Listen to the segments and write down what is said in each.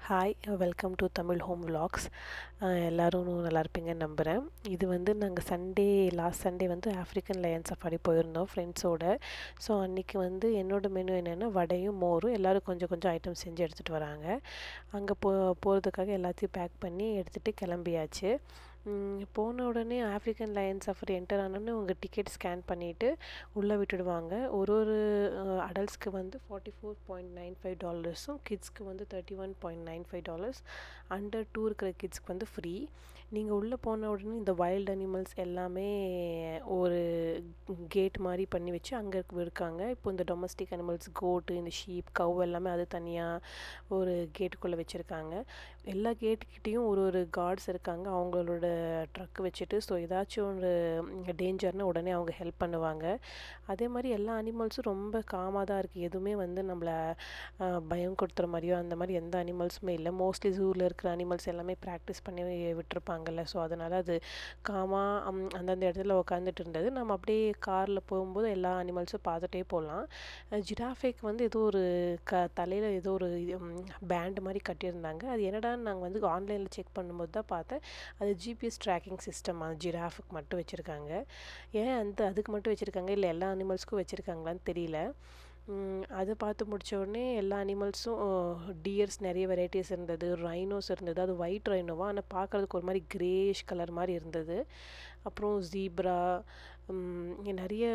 Hi welcome to Tamil home vlogs. எல்லோரும் நல்லா இருப்பீங்கன்னு நம்புகிறேன். இது வந்து நாங்கள் லாஸ்ட் சண்டே வந்து ஆஃப்ரிக்கன் லயன் சஃபாரி போயிருந்தோம் ஃப்ரெண்ட்ஸோட. ஸோ அன்றைக்கி வந்து என்னோடய மெனு என்னென்னா வடையும் மோரும். எல்லோரும் கொஞ்சம் கொஞ்சம் ஐட்டம் செஞ்சு எடுத்துகிட்டு வராங்க. அங்கே போகிறதுக்காக எல்லாத்தையும் பேக் பண்ணி எடுத்துகிட்டு கிளம்பியாச்சு. போன உடனே ஆஃப்ரிக்கன் லயன் சஃபாரி என்டர் ஆனோடனே உங்கள் டிக்கெட் ஸ்கேன் பண்ணிவிட்டு உள்ளே விட்டுடுவாங்க. ஒரு அடல்ட்ஸ்க்கு வந்து $44.95, கிட்ஸ்க்கு வந்து $31.95. அண்டர் 2 இருக்கிற கிட்ஸ்க்கு வந்து ஃப்ரீ. நீங்கள் உள்ளே போன உடனே இந்த வைல்ட் அனிமல்ஸ் எல்லாமே ஒரு கேட் மாதிரி பண்ணி வச்சு அங்கே இருக்காங்க. இப்போ இந்த டொமஸ்டிக் அனிமல்ஸ் கோட்டு, இந்த ஷீப், கவ் எல்லாமே அது தனியாக ஒரு கேட்டுக்குள்ளே வச்சுருக்காங்க. எல்லா கேட்டுக்கிட்டேயும் ஒரு கார்ட்ஸ் இருக்காங்க. அவங்களோட ட்ரக் வச்சுட்டு ஸோ ஏதாச்சும் ஒரு டேஞ்சர்னால் உடனே அவங்க ஹெல்ப் பண்ணுவாங்க. அதே மாதிரி எல்லா அனிமல்ஸும் ரொம்ப காமாக தான் இருக்குது. எதுவுமே வந்து நம்மளை பயம் கொடுத்துற மாதிரியோ அந்த மாதிரி எந்த அனிமல்ஸுமே இல்லை. மோஸ்ட்லி ஜூவில் இருக்கிற அனிமல்ஸ் எல்லாமே ப்ராக்டிஸ் பண்ணி விட்டுருப்பாங்கல்ல. ஸோ அதனால் அது காமாக அந்தந்த இடத்துல உட்காந்துட்டு இருந்தது. நம்ம அப்படியே காரில் போகும்போது எல்லா அனிமல்ஸும் பார்த்துட்டே போகலாம். ஜிராஃபேக்கு வந்து ஏதோ ஒரு தலையில் ஏதோ ஒரு பேண்ட் மாதிரி கட்டியிருந்தாங்க. அது என்னடான்னு நாங்கள் வந்து ஆன்லைனில் செக் பண்ணும்போது தான் பார்த்தேன். அது ஜிபிஎஸ் ட்ராக்கிங் சிஸ்டம் ஜிராஃபுக்கு மட்டும் வச்சுருக்காங்க. ஏன் அதுக்கு மட்டும் வச்சுருக்காங்க, இல்லை எல்லா அனிமல்ஸ்க்கும் வச்சுருக்காங்களான்னு தெரியல. அதை பார்த்து முடித்த உடனே எல்லா அனிமல்ஸும் டியர்ஸ் நிறைய வெரைட்டிஸ் இருந்தது, ரைனோஸ் இருந்தது. அது ஒயிட் ரைனோவா, ஆனால் பார்க்குறதுக்கு ஒரு மாதிரி கிரேஷ் கலர் மாதிரி இருந்தது. அப்புறம் ஜீப்ரா, நிறைய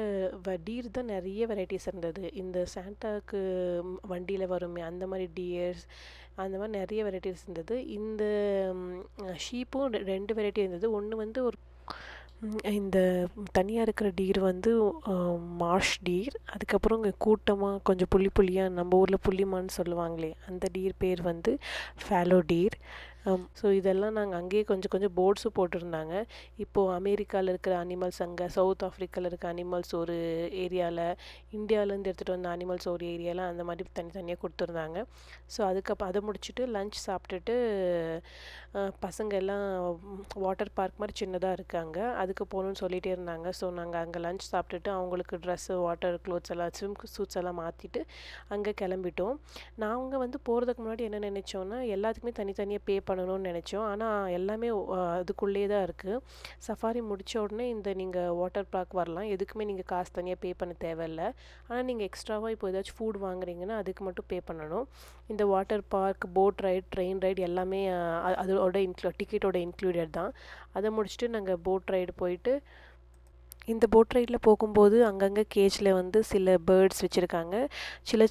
டீர் தான் நிறைய வெரைட்டிஸ் இருந்தது. இந்த சாண்டாக்கு வண்டியில் வருமே அந்த மாதிரி டியர்ஸ், அந்த மாதிரி நிறைய வெரைட்டிஸ் இருந்தது. இந்த ஷீப்பும் 2 வெரைட்டி இருந்தது. ஒன்று வந்து ஒரு இந்த தனியாக இருக்கிற டீர் வந்து மார்ஷ் டீர். அதுக்கப்புறம் இங்கே கூட்டமாக கொஞ்சம் புள்ளியாக நம்ம ஊரில் புள்ளிமான்னு சொல்லுவாங்களே அந்த டீர் பேர் வந்து ஃபேலோ டீர். ஸோ இதெல்லாம் நாங்கள் அங்கேயே கொஞ்சம் கொஞ்சம் போர்ட்ஸும் போட்டிருந்தாங்க. இப்போது அமெரிக்காவில் இருக்கிற அனிமல்ஸ், அங்கே சவுத் ஆஃப்ரிக்காவில் இருக்க அனிமல்ஸ் ஒரு ஏரியாவில், இந்தியாவிலேருந்து எடுத்துகிட்டு வந்த அனிமல்ஸ் ஒரு ஏரியாவில், அந்த மாதிரி தனித்தனியாக கொடுத்துருந்தாங்க. ஸோ அதுக்கப்புறம் அதை முடிச்சுட்டு லன்ச் சாப்பிட்டுட்டு பசங்க எல்லாம் வாட்டர் பார்க் மாதிரி சின்னதாக இருக்காங்க, அதுக்கு போகணுன்னு சொல்லிகிட்டே இருந்தாங்க. ஸோ நாங்கள் அங்கே லன்ச் சாப்பிட்டுட்டு அவங்களுக்கு ட்ரெஸ்ஸு, வாட்டர் க்ளோத்ஸ் எல்லாம், ஸ்விம் சூட்ஸ் எல்லாம் மாற்றிட்டு அங்கே கிளம்பிட்டோம். நாங்கள் வந்து போகிறதுக்கு முன்னாடி என்ன நினச்சோன்னா எல்லாத்துக்குமே தனித்தனியாக பே பண்ணணும்னு நினச்சோம். ஆனால் எல்லாமே அதுக்குள்ளேயே தான் இருக்குது. சஃபாரி முடித்த உடனே இந்த நீங்கள் வாட்டர் பார்க் வரலாம், எதுக்குமே நீங்கள் காசு தனியாக பே பண்ண தேவையில்லை. ஆனால் நீங்கள் எக்ஸ்ட்ராவாக இப்போ ஏதாச்சும் ஃபுட் வாங்குறீங்கன்னா அதுக்கு மட்டும் பே பண்ணணும். இந்த water park, boat ride, train ride எல்லாமே அதோட டிக்கெட்டோட இன்க்ளூடட் தான். அதை முடிச்சுட்டு நாங்கள் போட் ரைடு போயிட்டு, இந்த போட் ரைடில் போகும்போது அங்கங்கே கேஜில் வந்து சில பேர்ட்ஸ் வச்சுருக்காங்க.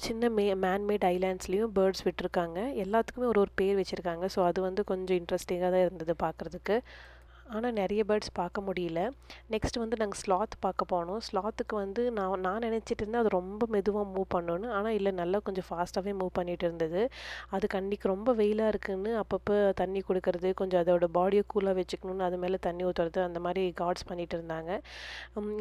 சின்ன மேன்மேட் ஐலாண்ட்ஸ்லேயும் பேர்ட்ஸ் விட்டுருக்காங்க. எல்லாத்துக்குமே ஒரு பேர் வச்சுருக்காங்க. ஸோ அது வந்து கொஞ்சம் இன்ட்ரெஸ்டிங்காக தான் இருந்தது பார்க்குறதுக்கு. ஆனால் நிறைய பேர்ட்ஸ் பார்க்க முடியல. நெக்ஸ்ட் வந்து நாங்கள் ஸ்லாத் பார்க்க போனோம். ஸ்லாத்துக்கு வந்து நான் நினச்சிட்டு இருந்தேன் அது ரொம்ப மெதுவாக மூவ் பண்ணணும்னு. ஆனால் இல்லை, நல்லா கொஞ்சம் ஃபாஸ்ட்டாகவே மூவ் பண்ணிகிட்டு இருந்தது. அதுக்கு அன்றைக்கி ரொம்ப வெயிலாக இருக்குதுன்னு அப்பப்போ தண்ணி கொடுக்கறது, கொஞ்சம் அதோட பாடியை கூலாக வச்சுக்கணுன்னு அது மேலே தண்ணி ஊற்றுறது, அந்த மாதிரி கார்ட்ஸ் பண்ணிகிட்டு இருந்தாங்க.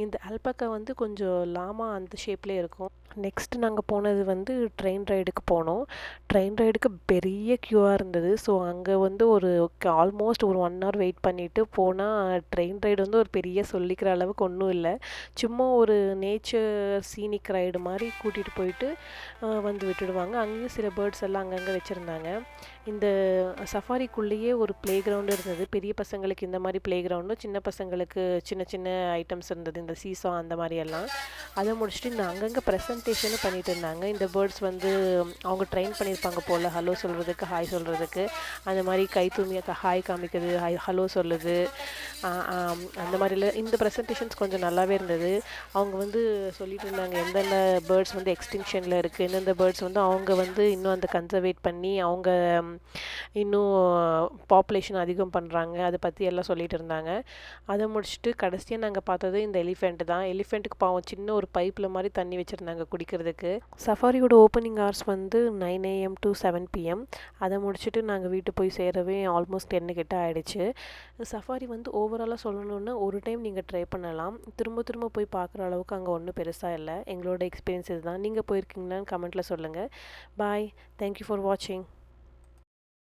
இந்த அல்பக்கா வந்து கொஞ்சம் லாமா அந்த ஷேப்லேயே இருக்கும். நெக்ஸ்ட் நாங்கள் போனது வந்து ட்ரெயின் ரைடுக்கு போனோம். ட்ரெயின் ரைடுக்கு பெரிய க்யூவாக இருந்தது. ஸோ அங்கே வந்து ஆல்மோஸ்ட் ஒரு 1 hour வெயிட் பண்ணிவிட்டு போனால் ட்ரெயின் ரைடு வந்து ஒரு பெரிய சொல்லிக்கிற அளவுக்கு ஒன்றும் இல்லை. சும்மா ஒரு நேச்சர் சீனிக் ரைடு மாதிரி கூட்டிகிட்டு போயிட்டு வந்து விட்டுடுவாங்க. அங்கேயும் சில பேர்ட்ஸ் எல்லாம் அங்கங்கே வச்சுருந்தாங்க. இந்த சஃபாரிக்குள்ளேயே ஒரு ப்ளே கிரவுண்டு இருந்தது. பெரிய பசங்களுக்கு இந்த மாதிரி ப்ளே கிரவுண்டும், சின்ன பசங்களுக்கு சின்ன சின்ன ஐட்டம்ஸ் இருந்தது, இந்த சீசா அந்த மாதிரி எல்லாம். அதை முடிச்சுட்டு இந்த அங்கங்கே ப்ரெசன்டேஷனும் பண்ணிகிட்டு இருந்தாங்க. இந்த பேர்ட்ஸ் வந்து அவங்க ட்ரெயின் பண்ணியிருப்பாங்க போல், ஹலோ சொல்கிறதுக்கு, ஹாய் சொல்கிறதுக்கு. அந்த மாதிரி கை தூமியாக ஹாய் காமிக்கிறது, ஹலோ சொல்லுது, அந்த மாதிரிலாம் இந்த ப்ரெசன்டேஷன்ஸ் கொஞ்சம் நல்லாவே இருந்தது. அவங்க வந்து சொல்லிட்டு இருந்தாங்க எந்தெந்த பேர்ட்ஸ் வந்து எக்ஸ்டிங்ஷனில் இருக்குது, எந்தெந்த பேர்ட்ஸ் வந்து அவங்க வந்து இன்னும் அந்த கன்சர்வேட் பண்ணி அவங்க இன்னும் பாப்புலேஷன் அதிகம் பண்ணுறாங்க, அதை பற்றி எல்லாம் சொல்லிகிட்டு இருந்தாங்க. அதை முடிச்சுட்டு கடைசியாக நாங்கள் பார்த்தது இந்த எலிஃபெண்ட் தான். எலிஃபெண்ட்டுக்கு பாவம் சின்ன ஒரு பைப்பில் மாதிரி தண்ணி வச்சுருந்தாங்க குடிக்கிறதுக்கு. சஃபாரியோட ஓப்பனிங் ஹவர்ஸ் வந்து 9 AM to 7 PM. அதை முடிச்சுட்டு நாங்கள் வீட்டு போய் சேரவே ஆல்மோஸ்ட் 10 கிட்ட ஆகிடுச்சு. சஃபாரி வந்து ஓவராலாக சொல்லணுன்னா ஒரு டைம் நீங்கள் ட்ரை பண்ணலாம். திரும்ப திரும்ப போய் பார்க்குற அளவுக்கு அங்கே ஒன்றும் பெருசாக இல்லை. எங்களோட எக்ஸ்பீரியன்ஸ் இதுதான். நீங்கள் போயிருக்கீங்களான்னு கமெண்ட்டில் சொல்லுங்கள். பாய். தேங்க்யூ ஃபார் வாட்சிங்.